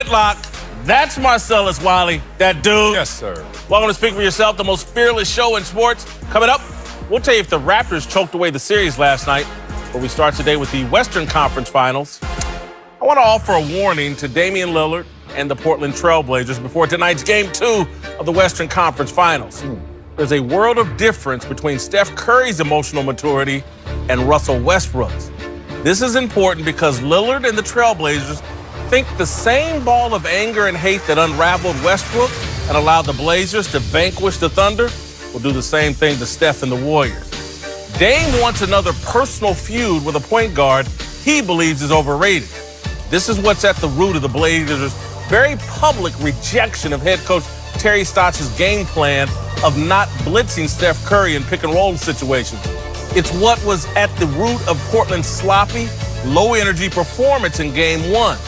Lock. That's Marcellus Wiley, that dude. Yes, sir. Welcome to Speak for Yourself, the most fearless show in sports. Coming up, we'll tell you if the Raptors choked away the series last night, but we start today with the Western Conference Finals. I want to offer a warning to Damian Lillard and the Portland Trail Blazers before tonight's Game 2 of the Western Conference Finals. There's a world of difference between Steph Curry's emotional maturity and Russell Westbrook's. This is important because Lillard and the Trail Blazers think the same ball of anger and hate that unraveled Westbrook and allowed the Blazers to vanquish the Thunder will do the same thing to Steph and the Warriors. Dame wants another personal feud with a point guard he believes is overrated. This is what's at the root of the Blazers' very public rejection of head coach Terry Stotts' game plan of not blitzing Steph Curry in pick-and-roll situations. It's what was at the root of Portland's sloppy, low-energy performance in Game 1.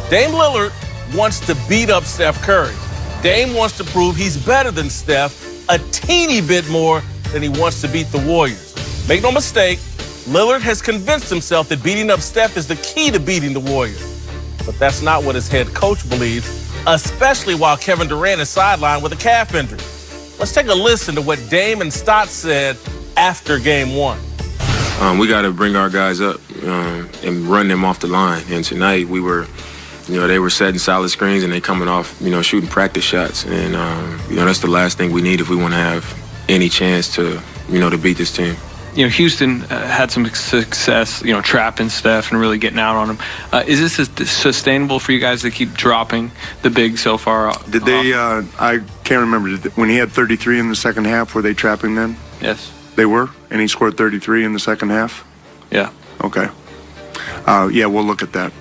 Dame Lillard wants to beat up Steph Curry. Dame wants to prove he's better than Steph a teeny bit more than he wants to beat the Warriors. Make no mistake, Lillard has convinced himself that beating up Steph is the key to beating the Warriors. But that's not what his head coach believes, especially while Kevin Durant is sidelined with a calf injury. Let's take a listen to what Dame and Stotts said after Game 1. We got to bring our guys up and run them off the line. And tonight we were, they were setting solid screens and they coming off, shooting practice shots. And, that's the last thing we need if we want to have any chance to, to beat this team. Houston had some success, trapping Steph and really getting out on him. Is this sustainable for you guys to keep dropping the big so far? Did they, I can't remember, when he had 33 in the second half, were they trapping then? Yes. They were? And he scored 33 in the second half? Yeah. Okay. Yeah, we'll look at that.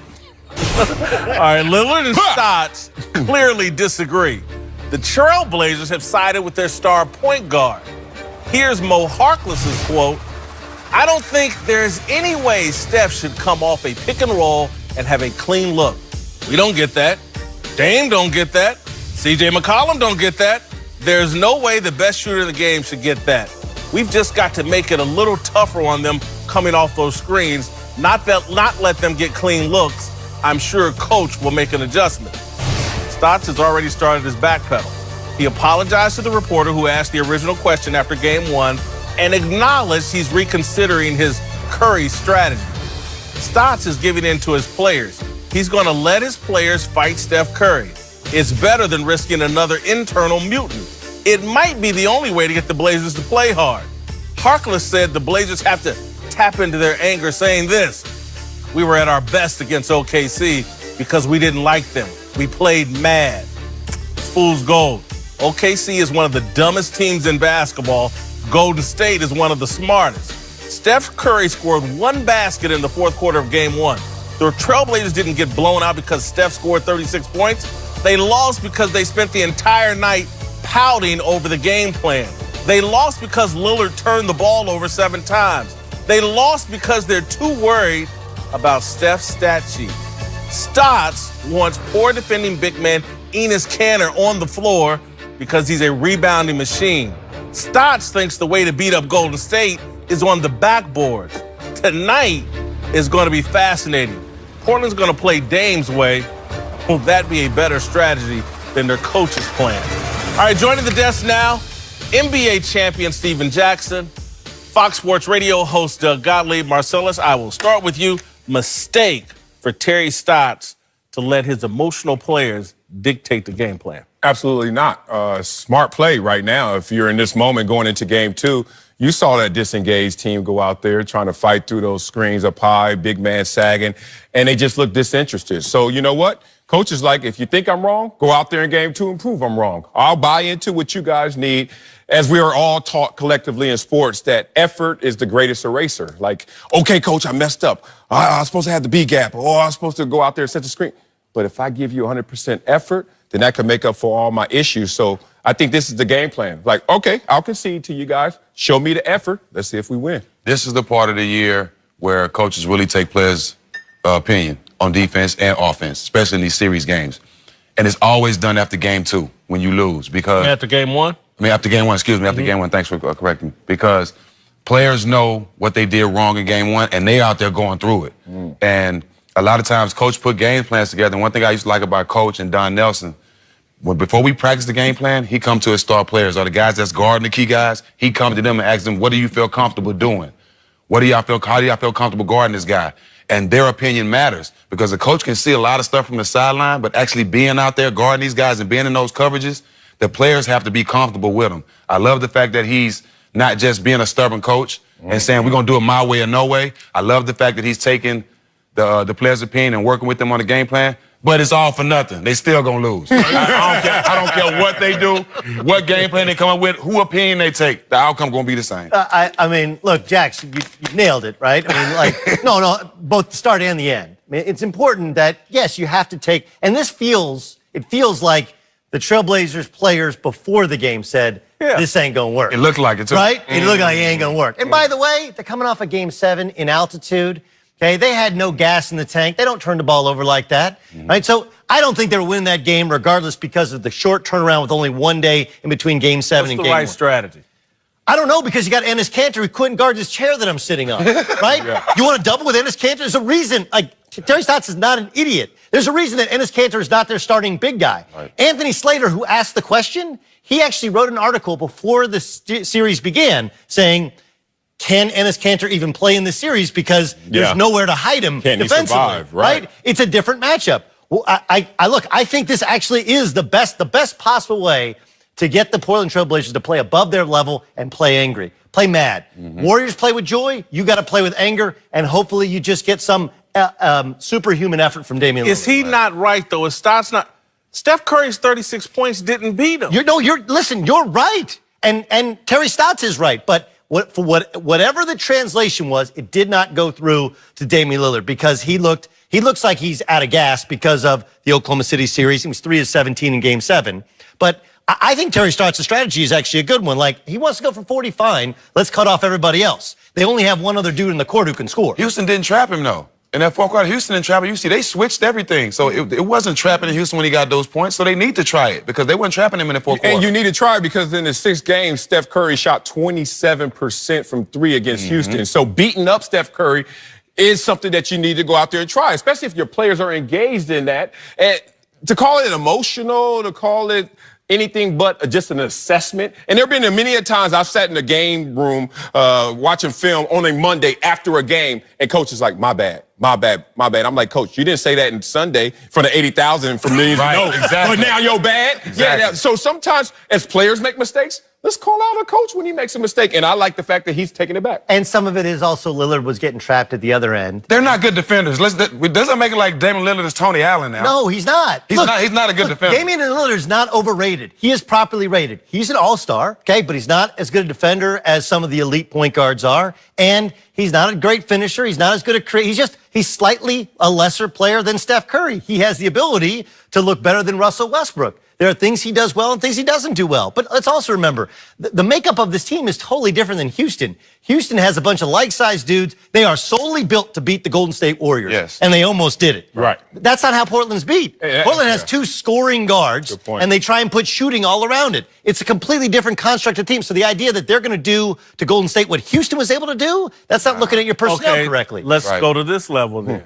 All right, Lillard and Stotts clearly disagree. The Trailblazers have sided with their star point guard. Here's Mo Harkless's quote: "I don't think there's any way Steph should come off a pick and roll and have a clean look. We don't get that. Dame don't get that. CJ McCollum don't get that. There's no way the best shooter in the game should get that. We've just got to make it a little tougher on them coming off those screens, not let them get clean looks. I'm sure Coach will make an adjustment." Stotts has already started his backpedal. He apologized to the reporter who asked the original question after Game 1 and acknowledged he's reconsidering his Curry strategy. Stotts is giving in to his players. He's going to let his players fight Steph Curry. It's better than risking another internal mutant. It might be the only way to get the Blazers to play hard. Harkless said the Blazers have to tap into their anger, saying this: "We were at our best against OKC because we didn't like them. We played mad." It's fool's gold. OKC is one of the dumbest teams in basketball. Golden State is one of the smartest. Steph Curry scored one basket in the fourth quarter of Game 1. The Trailblazers didn't get blown out because Steph scored 36 points. They lost because they spent the entire night pouting over the game plan. They lost because Lillard turned the ball over 7 times. They lost because they're too worried about Steph's stat sheet. Stotts wants poor defending big man Enes Kanter on the floor because he's a rebounding machine. Stotts thinks the way to beat up Golden State is on the backboards. Tonight is going to be fascinating. Portland's going to play Dame's way. Will that be a better strategy than their coach's plan? All right, joining the desk now, NBA champion Stephen Jackson, Fox Sports Radio host Doug Gottlieb. Marcellus, I will start with you. Mistake for Terry Stotts to let his emotional players dictate the game plan. Absolutely not. Smart play right now. If you're in this moment going into Game 2, you saw that disengaged team go out there trying to fight through those screens up high, big man sagging, and they just look disinterested. So you know what? Coach is like, if you think I'm wrong, go out there in Game 2 and prove I'm wrong. I'll buy into what you guys need. As we are all taught collectively in sports, that effort is the greatest eraser. Like, okay, coach, I messed up. I was supposed to have the B gap, or I was supposed to go out there and set the screen. But if I give you 100% effort, then that can make up for all my issues. So I think this is the game plan. Like, okay, I'll concede to you guys. Show me the effort. Let's see if we win. This is the part of the year where coaches really take players' opinion on defense and offense, especially in these series games. And it's always done after Game 2 when you lose because... After Game 1? After Game 1, excuse me, after Game 1. Thanks for correcting me. Because players know what they did wrong in Game 1, and they out there going through it. And A lot of times, Coach put game plans together. And one thing I used to like about Coach and Don Nelson, before we practice the game plan, he come to his star players, or the guys that's guarding the key guys. He come to them and ask them, what do you feel comfortable doing? How do y'all feel comfortable guarding this guy? And their opinion matters, because the coach can see a lot of stuff from the sideline, but actually being out there guarding these guys and being in those coverages, the players have to be comfortable with him. I love the fact that he's not just being a stubborn coach and saying, we're going to do it my way or no way. I love the fact that he's taking the players' opinion and working with them on the game plan. But it's all for nothing. They still gonna lose. I don't care what they do, what game plan they come up with, who opinion they take. The outcome gonna be the same. I mean, look, Jax, you nailed it, right? I mean, like, no, both the start and the end. I mean, it's important that, yes, you have to take, and it feels like the Trailblazers players before the game said, this ain't gonna work. It looked like it too. Right? It looked like it ain't gonna work. And by the way, they're coming off of Game 7 in altitude. Okay, they had no gas in the tank. They don't turn the ball over like that, right? So I don't think they will win that game regardless because of the short turnaround with only 1 day in between Game 7 and Game 1. What's the right strategy? I don't know, because you got Enes Kanter who couldn't guard this chair that I'm sitting on, right? You want to double with Enes Kanter? There's a reason. Like, Terry Stotts is not an idiot. There's a reason that Enes Kanter is not their starting big guy. Right. Anthony Slater, who asked the question, he actually wrote an article before the series began saying, can Enes Kanter even play in this series because there's nowhere to hide him defensively, survive, right? It's a different matchup. Well, I think this actually is the best possible way to get the Portland Trailblazers to play above their level and play angry, play mad. Warriors play with joy. You got to play with anger, and hopefully you just get some superhuman effort from Damian Lillard. Is he not right, though? Is Stotts not? Steph Curry's 36 points didn't beat him. Listen, you're right. And Terry Stotts is right, but whatever the translation was, it did not go through to Damian Lillard because he looks like he's out of gas because of the Oklahoma City series. He was 3 of 17 in Game 7. But I think Terry Stotts' strategy is actually a good one. Like, he wants to go for 40, fine. Let's cut off everybody else. They only have one other dude in the court who can score. Houston didn't trap him, though. In that fourth quarter, Houston didn't trap him. You see, they switched everything. So it wasn't trapping in Houston when he got those points. So they need to try it because they weren't trapping him in the fourth quarter. And you need to try it because in the 6th game, Steph Curry shot 27% from 3 against Houston. So beating up Steph Curry is something that you need to go out there and try, especially if your players are engaged in that. And to call it emotional, to call it anything but just an assessment. And there have been many times I've sat in the game room watching film on a Monday after a game, and coach is like, my bad. I'm like, Coach, you didn't say that in Sunday from the 80,000 and from millions. Right, No, exactly. but now you're bad. Exactly. Yeah. So sometimes as players make mistakes, let's call out a coach when he makes a mistake. And I like the fact that he's taking it back. And some of it is also Lillard was getting trapped at the other end. They're not good defenders. It doesn't make it like Damian Lillard is Tony Allen now. No, he's not. He's not a good defender. Damian Lillard is not overrated. He is properly rated. He's an all-star, okay, but he's not as good a defender as some of the elite point guards are. And he's not a great finisher. He's not as good at he's slightly a lesser player than Steph Curry. He has the ability to look better than Russell Westbrook. There are things he does well and things he doesn't do well. But let's also remember, the makeup of this team is totally different than Houston. Houston has a bunch of like-sized dudes. They are solely built to beat the Golden State Warriors. Yes. And they almost did it. Right. That's not how Portland's beat. Portland has 2 scoring guards, Good point. and they try and put shooting all around it. It's a completely different construct of team. So the idea that they're going to do to Golden State what Houston was able to do, that's not looking at your personnel correctly. Let's go to this level then.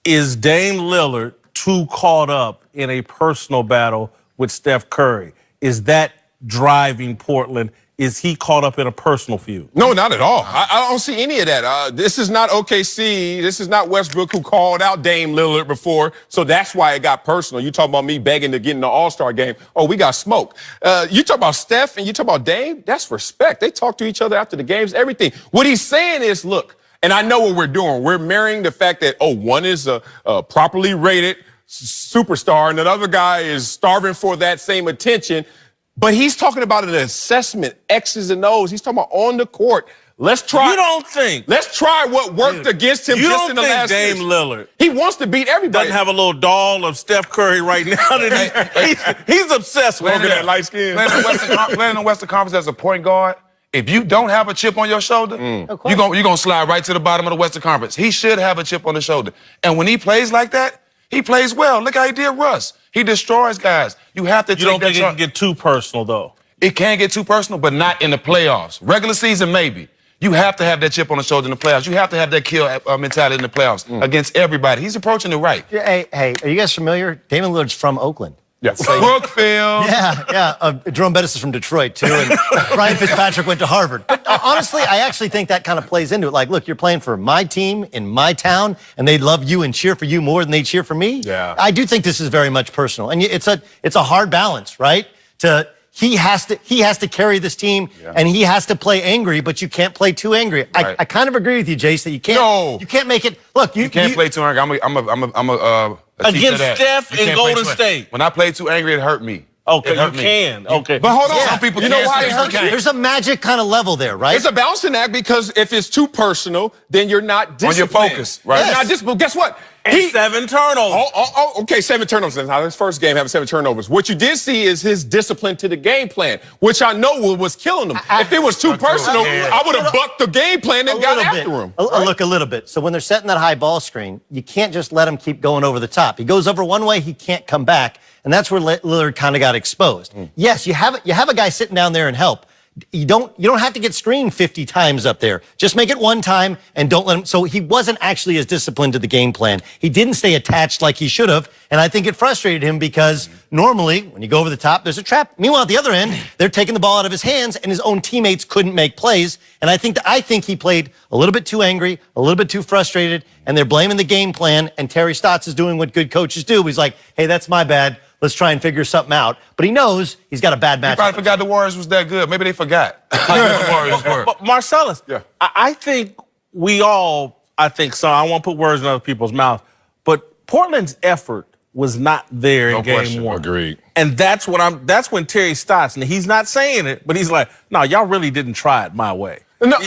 Is Dame Lillard too caught up in a personal battle with Steph Curry? Is that driving Portland? Is he caught up in a personal feud? No, not at all. I don't see any of that. This is not OKC. This is not Westbrook who called out Dame Lillard before. So that's why it got personal. You talk about me begging to get in the All-Star game. Oh, we got smoke. You talk about Steph and you talk about Dame. That's respect. They talk to each other after the games, everything. What he's saying is, look, and I know what we're doing. We're marrying the fact that, one is a properly rated superstar and another guy is starving for that same attention. But he's talking about an assessment, X's and O's. He's talking about on the court. Let's try. You don't think? Let's try what worked against him just in the last You don't think years. Dame Lillard He wants to beat everybody. doesn't have a little doll of Steph Curry right now? He's obsessed with Look at that him. light skin. Playing in the Western Conference as a point guard, if you don't have a chip on your shoulder, you're gonna slide right to the bottom of the Western Conference. He should have a chip on his shoulder. And when he plays like that, he plays well. Look how he did Russ. He destroys guys. You have to take that. You don't think it can get too personal, though? It can get too personal, but not in the playoffs. Regular season, maybe. You have to have that chip on the shoulder in the playoffs. You have to have that kill mentality in the playoffs against everybody. He's approaching it right. Hey, are you guys familiar? Damian Lillard's from Oakland. Yes. Brookfield. Yeah. Jerome Bettis is from Detroit, too, and Ryan Fitzpatrick went to Harvard. But honestly, I actually think that kind of plays into it. Like, look, you're playing for my team in my town, and they love you and cheer for you more than they cheer for me. Yeah. I do think this is very much personal, and it's a hard balance, right? He has to carry this team, and he has to play angry, but you can't play too angry. Right. I kind of agree with you, Jace, that you can't make it. Look, You can't play too angry. I'm a Against Steph You can't in play Golden too- State. When I play too angry, it hurt me. Okay, It hurt you me. can. Okay. But hold on. Yeah. Some people You know can't why say it it hurts hurt you? There's a magic kind of level there, right? It's a balancing act because if it's too personal, then you're not On your disciplined. focus, right. You're not disciplined. Guess what? And 7 turnovers. Okay, 7 turnovers. Now, his first game having 7 turnovers. What you did see is his discipline to the game plan, which I know was killing him. If it was too personal, I would have bucked the game plan and got after him. Look, a little bit. So when they're setting that high ball screen, you can't just let him keep going over the top. He goes over one way, he can't come back, and that's where Lillard kind of got exposed. Yes, you have a guy sitting down there and help. You don't have to get screened 50 times up there. Just make it one time and don't let him. So he wasn't actually as disciplined to the game plan. He didn't stay attached like he should have. And I think it frustrated him because normally when you go over the top, there's a trap. Meanwhile, at the other end, they're taking the ball out of his hands and his own teammates couldn't make plays. And I think he played a little bit too angry, a little bit too frustrated, and they're blaming the game plan. And Terry Stotts is doing what good coaches do. He's like, hey, that's my bad. Let's try and figure something out. But he knows he's got a bad match. He probably forgot the Warriors was that good. Maybe they forgot how good the Warriors were. But Marcellus, I think I think so. I won't put words in other people's mouths, but Portland's effort was not there in game question. 1. Agreed. And that's when Terry Stotts, and he's not saying it, but he's like, no, y'all really didn't try it my way. No.